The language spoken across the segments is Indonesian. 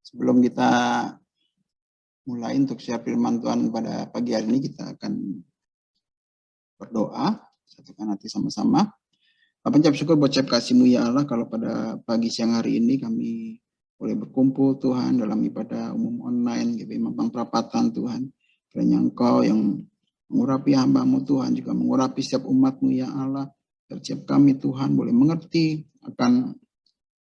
Sebelum kita mulai untuk share firman Tuhan pada pagi hari ini, kita akan berdoa, satukan hati sama-sama. Bapak ucap syukur buat kasih-Mu ya Allah, kalau pada pagi siang hari ini kami boleh berkumpul Tuhan dalam ibadah umum online, GBI Mampang Perapatan Tuhan. Kiranya Engkau yang mengurapi hamba-Mu Tuhan, juga mengurapi setiap umat-Mu ya Allah. Setiap kami Tuhan boleh mengerti akan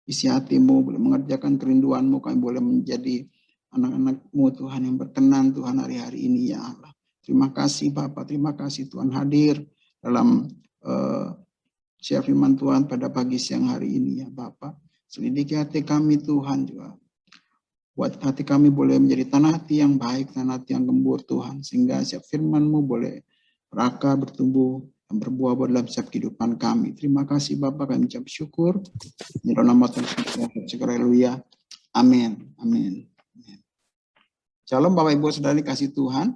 isi hati-Mu, boleh mengerjakan kerinduan-Mu, kami boleh menjadi anak-anak-Mu Tuhan yang berkenan Tuhan hari-hari ini ya Allah. Terima kasih Bapak, terima kasih Tuhan hadir dalam share firman Tuhan pada pagi siang hari ini ya Bapak. Selidiki hati kami Tuhan juga. Buat hati kami boleh menjadi tanah hati yang baik, tanah hati yang gembur Tuhan. Sehingga setiap firman-Mu boleh berakar, bertumbuh, dan berbuah dalam setiap kehidupan kami. Terima kasih Bapak, kami ucap syukur. Di dalam nama Tuhan Yesus, haleluya. Amin. Amin. Shalom Bapak Ibu Saudara dikasih Tuhan.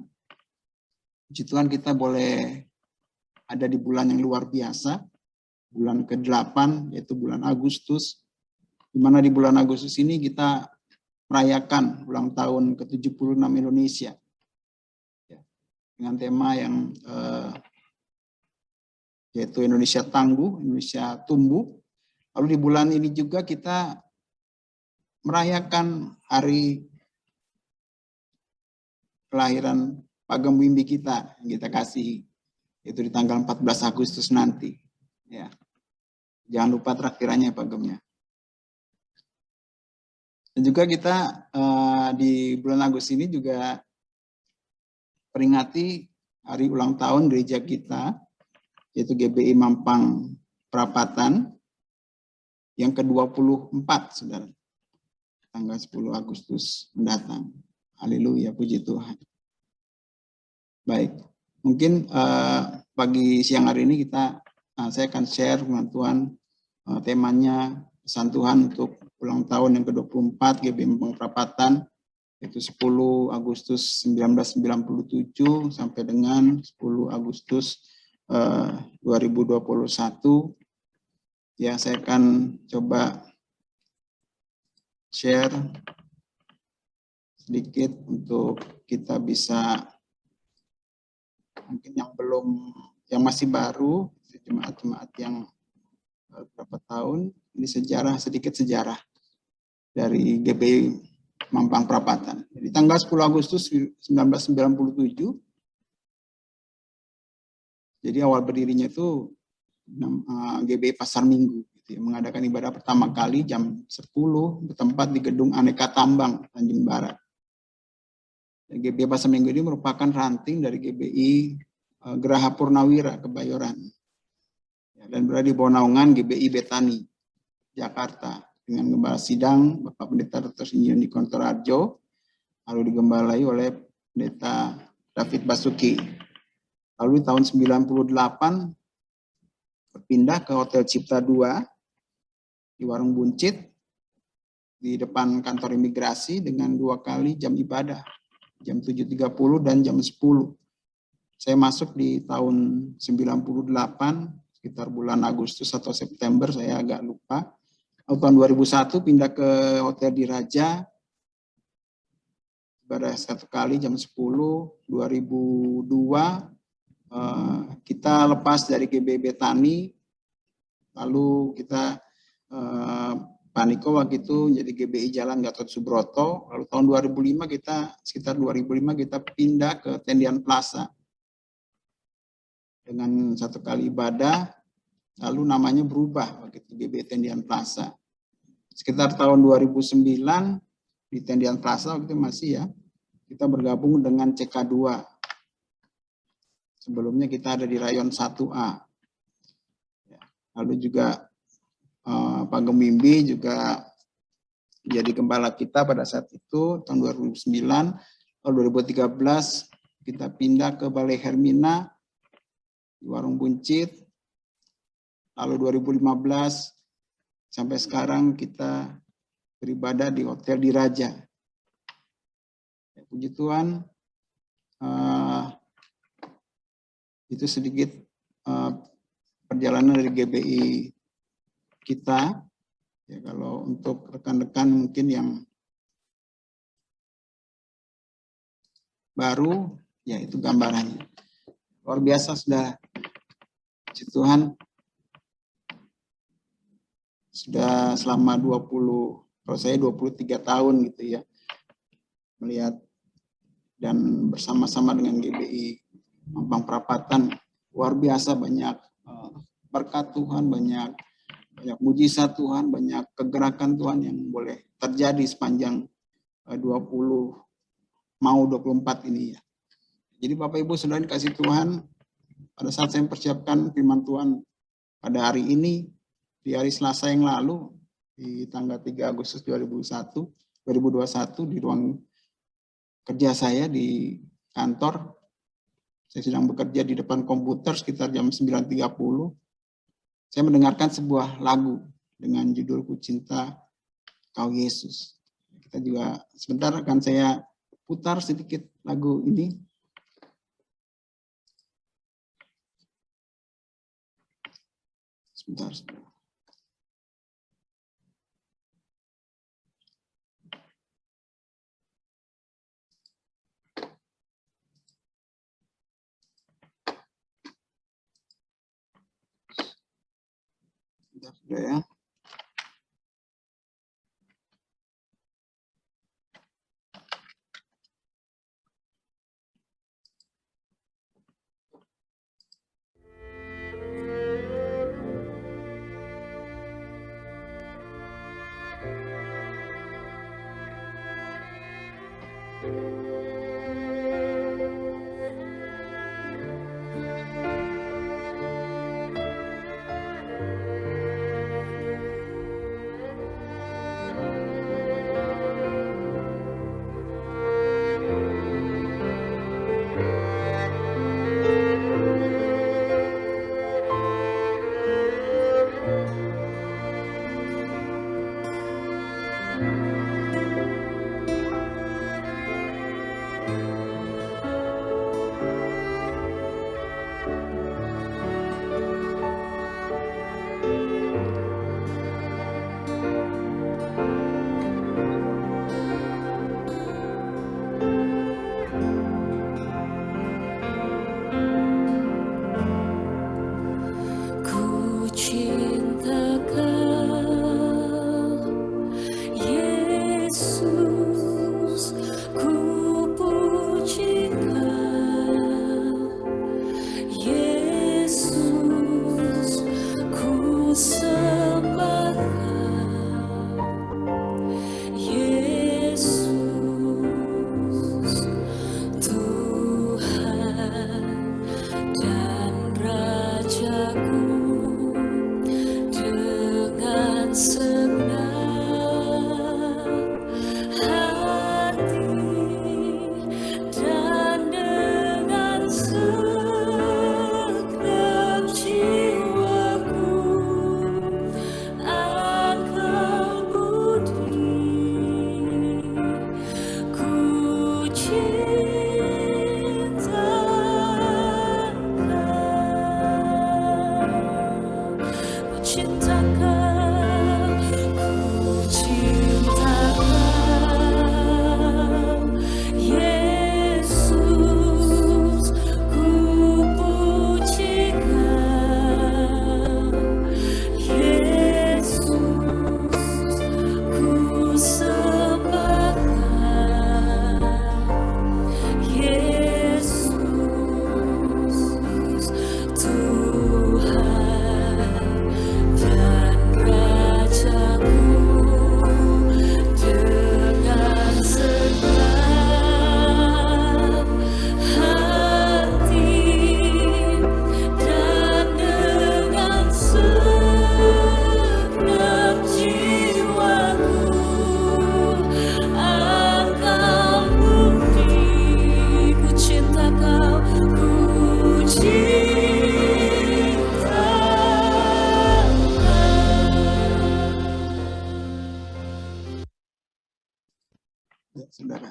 Puji Tuhan kita boleh ada di bulan yang luar biasa. Bulan ke-8 yaitu bulan Agustus, di mana di bulan Agustus ini kita merayakan ulang tahun ke-76 Indonesia ya, dengan tema yang yaitu Indonesia Tangguh, Indonesia Tumbuh. Lalu di bulan ini juga kita merayakan hari kelahiran Pagem Wimbi kita yang kita kasihi, yaitu di tanggal 14 Agustus nanti. Ya, jangan lupa traktirannya Pagemnya. Dan juga kita di bulan Agustus ini juga peringati hari ulang tahun gereja kita, yaitu GBI Mampang Perapatan yang ke-24, saudara. Tanggal 10 Agustus mendatang. Haleluya, puji Tuhan. Baik, mungkin pagi siang hari ini saya akan share firman Tuhan, temanya pesan Tuhan untuk ulang tahun yang ke-24 GBI Mampang Perapatan, yaitu 10 Agustus 1997 sampai dengan 10 Agustus 2021. Ya, saya akan coba share sedikit untuk kita bisa, mungkin yang masih baru, jemaat-jemaat yang berapa tahun, ini sedikit sejarah dari GBI Mampang Perapatan. Jadi tanggal 10 Agustus 1997, jadi awal berdirinya itu GBI Pasar Minggu, gitu ya, mengadakan ibadah pertama kali jam 10 bertempat di Gedung Aneka Tambang, Tanjung Barat. GBI Pasar Minggu ini merupakan ranting dari GBI Geraha Purnawira Kebayoran, dan berada di bawah naungan GBI Betani Jakarta dengan gembala sidang Bapak Pendeta Dr. Insinyur Nikon Torarjo, lalu digembalai oleh Pendeta David Basuki. Lalu di tahun 98 berpindah ke Hotel Cipta 2 di Warung Buncit di depan kantor imigrasi dengan 2 kali jam ibadah, jam 7.30 dan jam 10. Saya masuk di tahun 98, sekitar bulan Agustus atau September, saya agak lupa. Tahun 2001 pindah ke Hotel Diraja, ibadah 1 kali jam 10. 2002 kita lepas dari GBI Betani, lalu kita Pak Niko waktu itu jadi GBI Jalan Gatot Subroto. Lalu tahun 2005 sekitar 2005 kita pindah ke Tendian Plaza dengan 1 kali ibadah, lalu namanya berubah begitu, GBI Tendian Plaza. Sekitar tahun 2009 di Tendian Plaza waktu itu masih ya, kita bergabung dengan CK2. Sebelumnya kita ada di Rayon 1A. Lalu juga Pak Gemimbi juga jadi gembala kita pada saat itu tahun 2009. Tahun 2013 kita pindah ke Balai Hermina di Warung Buncit. Lalu 2015 sampai sekarang kita beribadah di Hotel Diraja. Ya, puji Tuhan, itu sedikit perjalanan dari GBI kita. Ya, kalau untuk rekan-rekan mungkin yang baru, ya itu gambarannya. Luar biasa, sudah Tuhan, sudah selama 20, kalau saya 23 tahun gitu ya, melihat dan bersama-sama dengan GBI Mampang Perapatan. Luar biasa banyak berkat Tuhan, banyak mujizat Tuhan, banyak kegerakan Tuhan yang boleh terjadi sepanjang 20 mau 24 ini ya. Jadi Bapak Ibu Saudara dikasih Tuhan, pada saat saya mempersiapkan firman Tuhan pada hari ini, di hari Selasa yang lalu, di tanggal 3 Agustus 2021 di ruang kerja saya di kantor, saya sedang bekerja di depan komputer sekitar jam 9.30, saya mendengarkan sebuah lagu dengan judul Ku Cinta Kau Yesus. Kita juga sebentar akan saya putar sedikit lagu ini. Sebentar. Sudah ya. Saudara.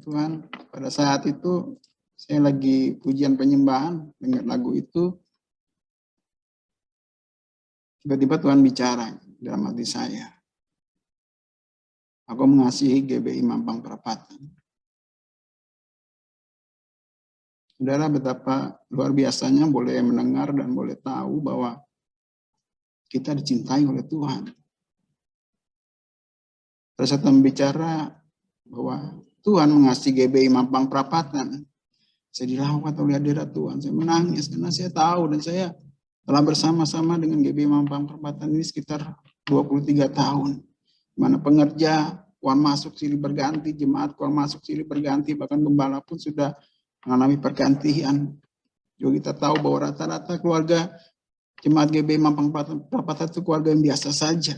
Tuhan, pada saat itu saya lagi pujian penyembahan, dengar lagu itu, tiba-tiba Tuhan bicara dalam hati saya. Aku mengasihi GBI Mampang Perapatan. Saudara, betapa luar biasanya boleh mendengar dan boleh tahu bahwa kita dicintai oleh Tuhan. Pada saat bicara bahwa Tuhan mengasihi GBI Mampang Perapatan, saya dilawat oleh hadirat Tuhan. Saya menangis karena saya tahu dan saya telah bersama-sama dengan GBI Mampang Perapatan ini sekitar 23 tahun. Di mana pengerja keluar masuk silih berganti, jemaat keluar masuk silih berganti, bahkan gembala pun sudah mengalami pergantian. Juga kita tahu bahwa rata-rata keluarga jemaat GBI Mampang Perapatan itu keluarga yang biasa saja.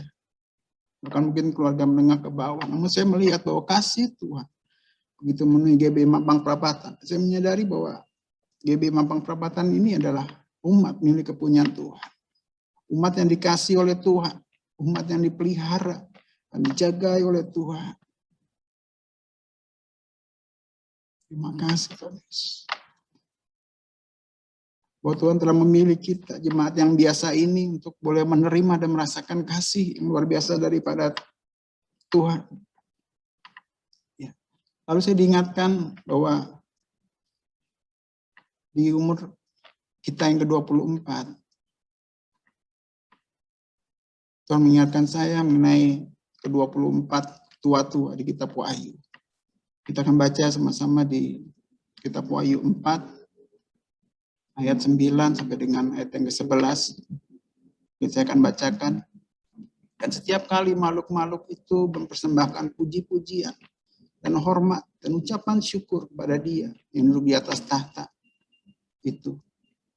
Bahkan mungkin keluarga menengah ke bawah. Namun saya melihat bahwa kasih Tuhan begitu memenuhi GBI Mampang Perapatan. Saya menyadari bahwa GBI Mampang Perapatan ini adalah umat milik kepunyaan Tuhan. Umat yang dikasih oleh Tuhan. Umat yang dipelihara dan dijagai oleh Tuhan. Terima kasih Tuhan. Bahwa Tuhan telah memilih kita, jemaat yang biasa ini, untuk boleh menerima dan merasakan kasih yang luar biasa daripada Tuhan. Ya. Lalu saya diingatkan bahwa di umur kita yang ke-24, Tuhan mengingatkan saya mengenai ke-24 tua-tua di kitab Wahyu. Kita akan baca sama-sama di kitab Wahyu 4, ayat 9 sampai dengan ayat yang ke-11. Saya akan bacakan. Dan setiap kali makhluk-makhluk itu mempersembahkan puji-pujian dan hormat dan ucapan syukur kepada Dia yang duduk di atas tahta itu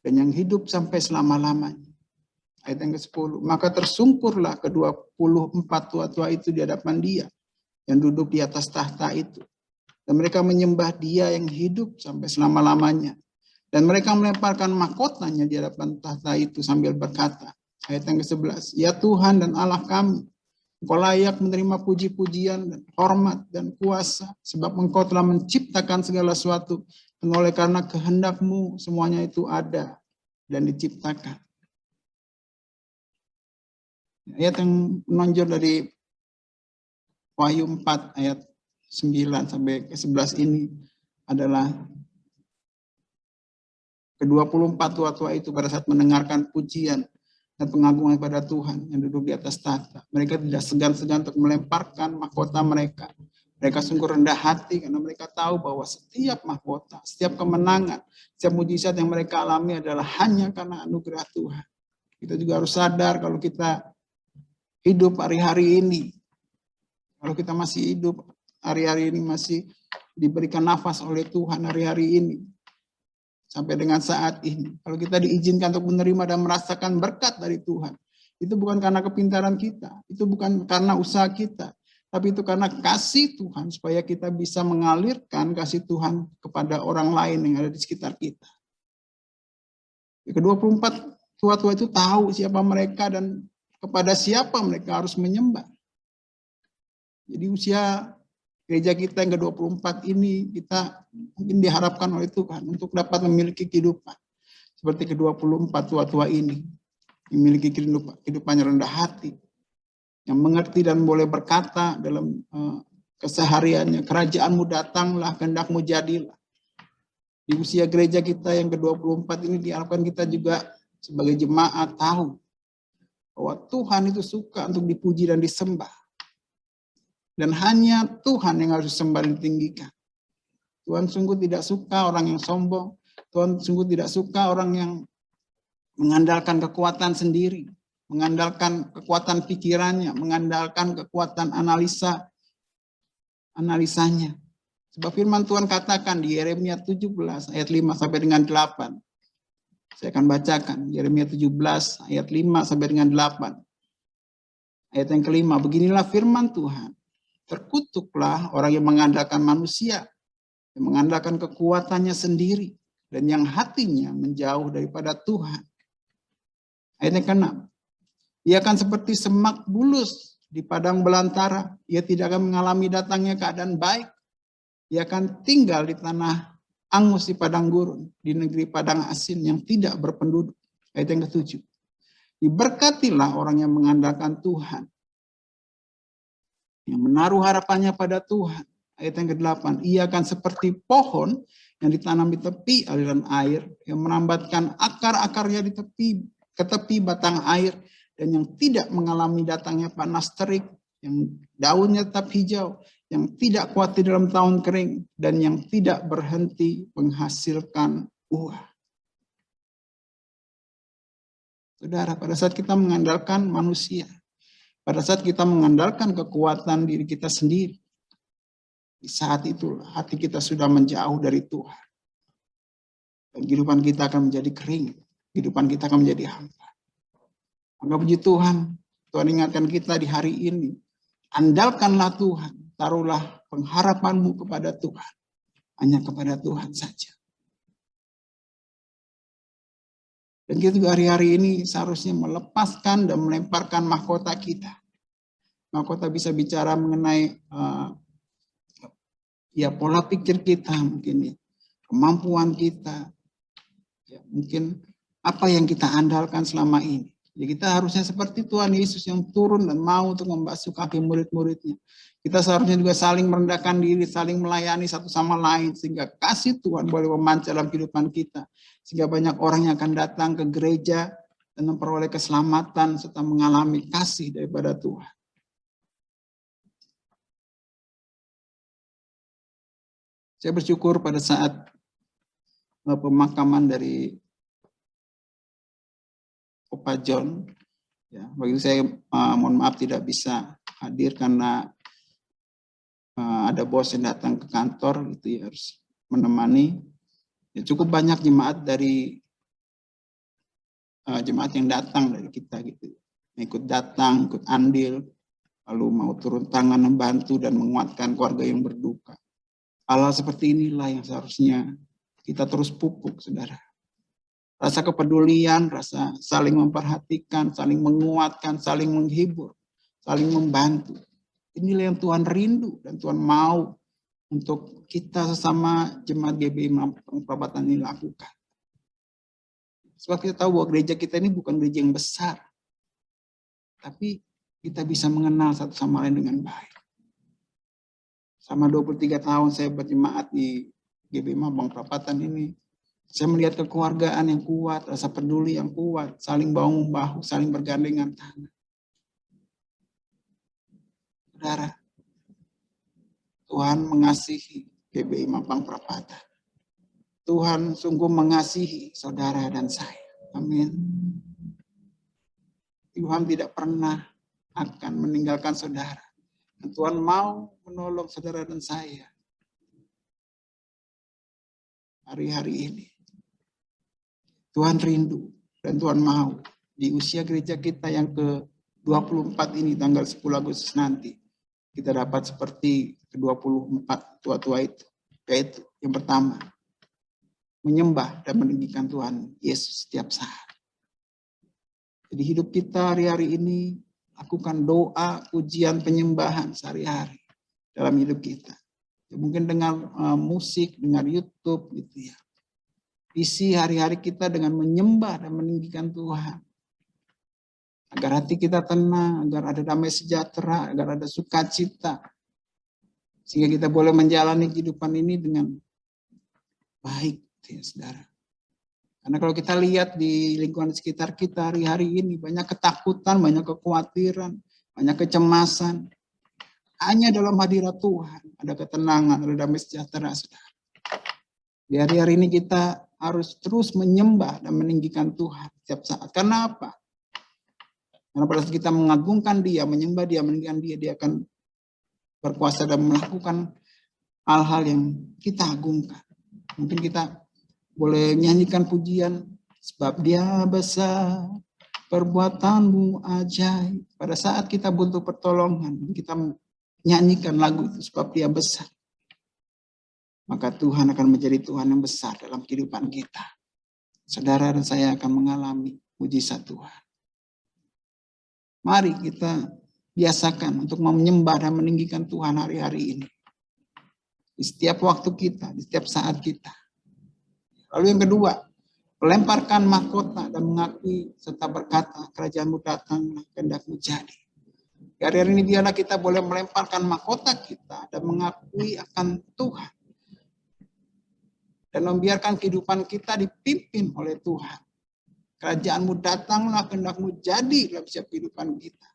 dan yang hidup sampai selama-lamanya. Ayat yang ke-10. Maka tersungkurlah ke-24 tua-tua itu di hadapan Dia yang duduk di atas tahta itu. Dan mereka menyembah Dia yang hidup sampai selama-lamanya. Dan mereka melemparkan mahkotanya di hadapan tahta itu sambil berkata, ayat yang ke-11, ya Tuhan dan Allah kami, Engkau layak menerima puji-pujian dan hormat dan kuasa, sebab Engkau telah menciptakan segala sesuatu, dan oleh karena kehendak-Mu semuanya itu ada dan diciptakan. Ayat yang menonjol dari Wahyu 4 ayat 9 sampai ke 11 ini adalah ke-24 tua-tua itu pada saat mendengarkan pujian dan pengagungan kepada Tuhan yang duduk di atas tahta. Mereka tidak segan-segan untuk melemparkan mahkota mereka. Mereka sungguh rendah hati karena mereka tahu bahwa setiap mahkota, setiap kemenangan, setiap mujizat yang mereka alami adalah hanya karena anugerah Tuhan. Kita juga harus sadar kalau kita hidup hari-hari ini, kalau kita masih hidup hari-hari ini, masih diberikan nafas oleh Tuhan hari-hari ini, sampai dengan saat ini, kalau kita diizinkan untuk menerima dan merasakan berkat dari Tuhan, itu bukan karena kepintaran kita, itu bukan karena usaha kita, tapi itu karena kasih Tuhan, supaya kita bisa mengalirkan kasih Tuhan kepada orang lain yang ada di sekitar kita. Ke-24 tua-tua itu tahu siapa mereka dan kepada siapa mereka harus menyembah. Jadi usia gereja kita yang ke-24 ini, kita mungkin diharapkan oleh Tuhan untuk dapat memiliki kehidupan seperti ke-24 tua-tua ini, memiliki kehidupan yang rendah hati, yang mengerti dan boleh berkata dalam kesehariannya, kerajaan-Mu datanglah, kehendak-Mu jadilah. Di usia gereja kita yang ke-24 ini diharapkan kita juga sebagai jemaat tahu bahwa Tuhan itu suka untuk dipuji dan disembah. Dan hanya Tuhan yang harus disembah dan ditinggikan. Tuhan sungguh tidak suka orang yang sombong. Tuhan sungguh tidak suka orang yang mengandalkan kekuatan sendiri. Mengandalkan kekuatan pikirannya. Mengandalkan kekuatan analisanya. Sebab firman Tuhan katakan di Yeremia 17 ayat 5 sampai dengan 8. Saya akan bacakan. Yeremia 17 ayat 5 sampai dengan 8. Ayat yang kelima. Beginilah firman Tuhan. Terkutuklah orang yang mengandalkan manusia, yang mengandalkan kekuatannya sendiri, dan yang hatinya menjauh daripada Tuhan. Ayat yang ke-6. Ia akan seperti semak bulus di padang belantara. Ia tidak akan mengalami datangnya keadaan baik. Ia akan tinggal di tanah angus di padang gurun, di negeri padang asin yang tidak berpenduduk. Ayat yang ke-7. Diberkatilah orang yang mengandalkan Tuhan, yang menaruh harapannya pada Tuhan. Ayat yang ke-8, ia akan seperti pohon yang ditanam di tepi aliran air, yang merambatkan akar-akarnya ke tepi batang air, dan yang tidak mengalami datangnya panas terik, yang daunnya tetap hijau, yang tidak khawatir dalam tahun kering, dan yang tidak berhenti menghasilkan buah. Saudara, pada saat kita mengandalkan manusia, pada saat kita mengandalkan kekuatan diri kita sendiri, di saat itu hati kita sudah menjauh dari Tuhan. Dan kehidupan kita akan menjadi kering. Kehidupan kita akan menjadi hampa. Maka puji Tuhan, Tuhan ingatkan kita di hari ini. Andalkanlah Tuhan. Taruhlah pengharapanmu kepada Tuhan. Hanya kepada Tuhan saja. Dan kita juga hari-hari ini seharusnya melepaskan dan melemparkan mahkota kita. Mahkota bisa bicara mengenai pola pikir kita mungkin ya, kemampuan kita, ya, mungkin apa yang kita andalkan selama ini. Ya, kita harusnya seperti Tuhan Yesus yang turun dan mau untuk membasuh kaki murid-muridnya. Kita seharusnya juga saling merendahkan diri, saling melayani satu sama lain, sehingga kasih Tuhan boleh memancar dalam kehidupan kita. Sehingga banyak orang yang akan datang ke gereja dan memperoleh keselamatan serta mengalami kasih daripada Tuhan. Saya bersyukur pada saat pemakaman dari Opa John, ya, bagi saya mohon maaf tidak bisa hadir karena ada bos yang datang ke kantor, gitu ya, harus menemani. Ya, cukup banyak jemaat dari jemaat yang datang dari kita, gitu, ikut datang, ikut andil, lalu mau turun tangan membantu dan menguatkan keluarga yang berduka. Hal-hal seperti inilah yang seharusnya kita terus pupuk, saudara. Rasa kepedulian, rasa saling memperhatikan, saling menguatkan, saling menghibur, saling membantu. Inilah yang Tuhan rindu dan Tuhan mau untuk kita sesama jemaat GBI Perapatan ini lakukan. Sebab kita tahu bahwa gereja kita ini bukan gereja yang besar, tapi kita bisa mengenal satu sama lain dengan baik. Sama 23 tahun saya berjemaat di GBI Mampang Perapatan ini, saya melihat kekeluargaan yang kuat, rasa peduli yang kuat, saling bahu-membahu, saling bergandengan tangan. Saudara, Tuhan mengasihi GBI Mampang Perapatan. Tuhan sungguh mengasihi saudara dan saya. Amin. Tuhan tidak pernah akan meninggalkan saudara. Dan Tuhan mau menolong saudara dan saya hari-hari ini. Tuhan rindu dan Tuhan mau di usia gereja kita yang ke-24 ini tanggal 10 Agustus nanti kita dapat seperti ke-24 tua-tua itu. Yaitu yang pertama, menyembah dan meninggikan Tuhan Yesus setiap saat. Jadi hidup kita hari-hari ini lakukan doa, pujian, penyembahan sehari-hari dalam hidup kita. Ya, mungkin dengar musik, dengar YouTube gitu ya. Isi hari-hari kita dengan menyembah dan meninggikan Tuhan. Agar hati kita tenang, agar ada damai sejahtera, agar ada sukacita. Sehingga kita boleh menjalani kehidupan ini dengan baik, ya saudara. Karena kalau kita lihat di lingkungan sekitar kita hari-hari ini, banyak ketakutan, banyak kekhawatiran, banyak kecemasan. Hanya dalam hadirat Tuhan ada ketenangan, ada damai sejahtera, saudara. Di hari-hari ini kita harus terus menyembah dan meninggikan Tuhan setiap saat. Karena apa? Karena pada saat kita mengagungkan Dia, menyembah Dia, meninggikan Dia, Dia akan berkuasa dan melakukan hal-hal yang kita agungkan. Mungkin kita boleh nyanyikan pujian, sebab Dia besar, perbuatanmu ajaib. Pada saat kita butuh pertolongan, kita nyanyikan lagu itu, sebab Dia besar. Maka Tuhan akan menjadi Tuhan yang besar dalam kehidupan kita. Saudara dan saya akan mengalami mujizat Tuhan. Mari kita biasakan untuk menyembah dan meninggikan Tuhan hari-hari ini. Di setiap waktu kita, di setiap saat kita. Lalu yang kedua, melemparkan mahkota dan mengakui serta berkata, kerajaanmu datang, kehendakmu jadi. Hari-hari ini biarlah kita boleh melemparkan mahkota kita dan mengakui akan Tuhan. Dan membiarkan kehidupan kita dipimpin oleh Tuhan. Kerajaan-Mu datanglah, kehendak-Mu jadi dalam setiap kehidupan kita.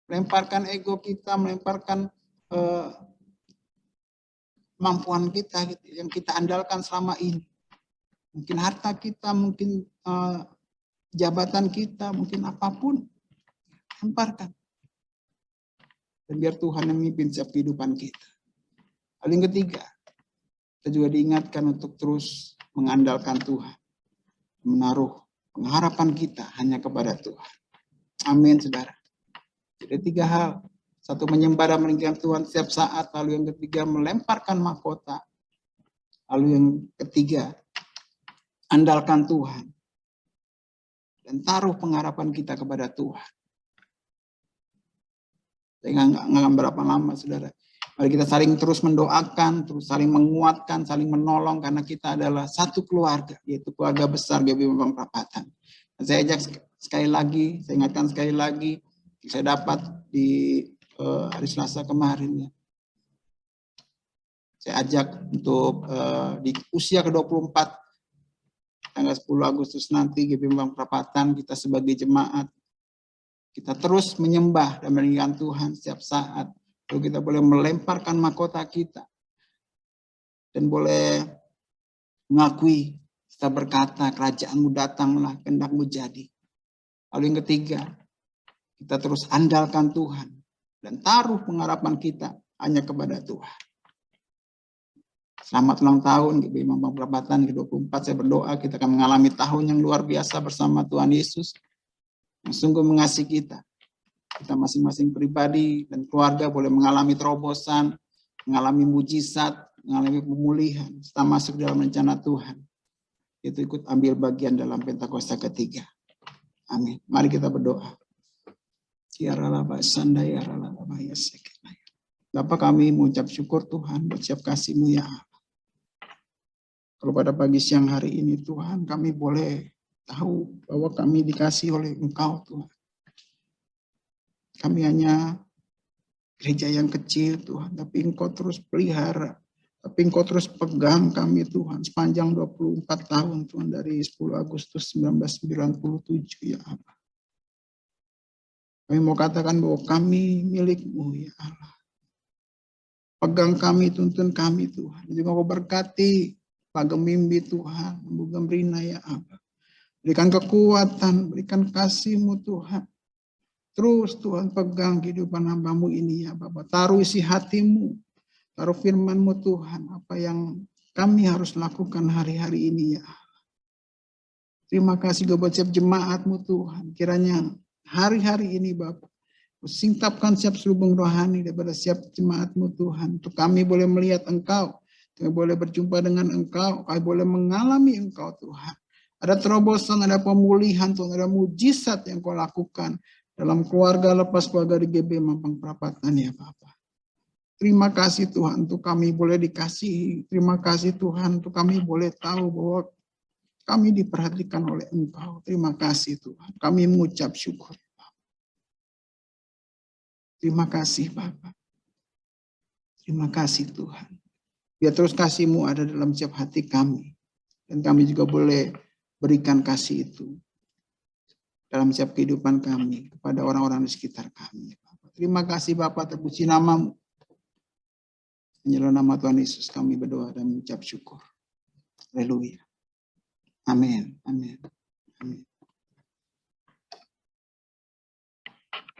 Melemparkan ego kita, melemparkan kemampuan kita gitu, yang kita andalkan selama ini. Mungkin harta kita, mungkin jabatan kita, mungkin apapun. Lemparkan. Dan biar Tuhan yang memimpin setiap kehidupan kita. Lalu yang ketiga, kita juga diingatkan untuk terus mengandalkan Tuhan. Menaruh pengharapan kita hanya kepada Tuhan. Amin, saudara. Jadi 3 hal. 1, menyembah dan meninggikan Tuhan setiap saat. Lalu yang ketiga, melemparkan mahkota. Lalu yang ketiga, andalkan Tuhan. Dan taruh pengharapan kita kepada Tuhan. Saya nggak berapa lama, saudara. Mari kita saling terus mendoakan, terus saling menguatkan, saling menolong, karena kita adalah satu keluarga, yaitu keluarga besar GBI Mampang Perapatan. Saya ajak sekali lagi, saya ingatkan sekali lagi, saya dapat di hari Selasa kemarin ya. Saya ajak untuk di usia ke-24, tanggal 10 Agustus nanti GBI Mampang Perapatan, kita sebagai jemaat, kita terus menyembah dan meninggikan Tuhan setiap saat. Lalu kita boleh melemparkan mahkota kita. Dan boleh mengakui, kita berkata, kerajaan-Mu datanglah, kehendak-Mu jadi. Lalu yang ketiga, kita terus andalkan Tuhan. Dan taruh pengharapan kita hanya kepada Tuhan. Selamat ulang tahun GBI Mampang Perapatan ke-24. Saya berdoa kita akan mengalami tahun yang luar biasa bersama Tuhan Yesus. Yang sungguh mengasihi kita. Kita masing-masing pribadi dan keluarga boleh mengalami terobosan, mengalami mujizat, mengalami pemulihan, setelah masuk dalam rencana Tuhan. Itu ikut ambil bagian dalam Pentakosta ketiga. Amin. Mari kita berdoa. Bapa, kami mengucap syukur Tuhan buat setiap kasih-Mu ya Allah. Kalau pada pagi siang hari ini Tuhan, kami boleh tahu bahwa kami dikasih oleh Engkau Tuhan. Kami hanya gereja yang kecil Tuhan, tapi Engkau terus pelihara, tapi Engkau terus pegang kami Tuhan sepanjang 24 tahun Tuhan, dari 10 Agustus 1997 ya Allah. Kami mau katakan bahwa kami milik-Mu ya Allah. Pegang kami, tuntun kami Tuhan. Juga Kau berkati Pak Gemimbi Tuhan, Bu Gemrina ya Allah. Berikan kekuatan, berikan kasih-Mu Tuhan. Terus Tuhan pegang kehidupan hamba-Mu ini ya Bapak. Taruh isi hati-Mu. Taruh firman-Mu Tuhan. Apa yang kami harus lakukan hari-hari ini ya. Terima kasih buat setiap jemaat-Mu Tuhan. Kiranya hari-hari ini Bapak. Singkapkan setiap selubung rohani daripada setiap jemaat-Mu Tuhan. Untuk kami boleh melihat Engkau. Kami boleh berjumpa dengan Engkau. Kami boleh mengalami Engkau Tuhan. Ada terobosan, ada pemulihan Tuhan. Ada mujizat yang Kau lakukan. Dalam keluarga lepas keluarga di GBI Mampang Perapatan ya Bapak. Terima kasih Tuhan untuk kami boleh dikasihi. Terima kasih Tuhan untuk kami boleh tahu bahwa kami diperhatikan oleh Engkau. Terima kasih Tuhan. Kami mengucap syukur. Terima kasih Bapak. Terima kasih Tuhan. Biar terus kasih-Mu ada dalam setiap hati kami. Dan kami juga boleh berikan kasih itu dalam setiap kehidupan kami kepada orang-orang di sekitar kami. Terima kasih Bapak, terpuji nama-Mu. Hanya nama Tuhan Yesus kami berdoa dan mengucap syukur. Haleluya. Amin. Amin. Amin.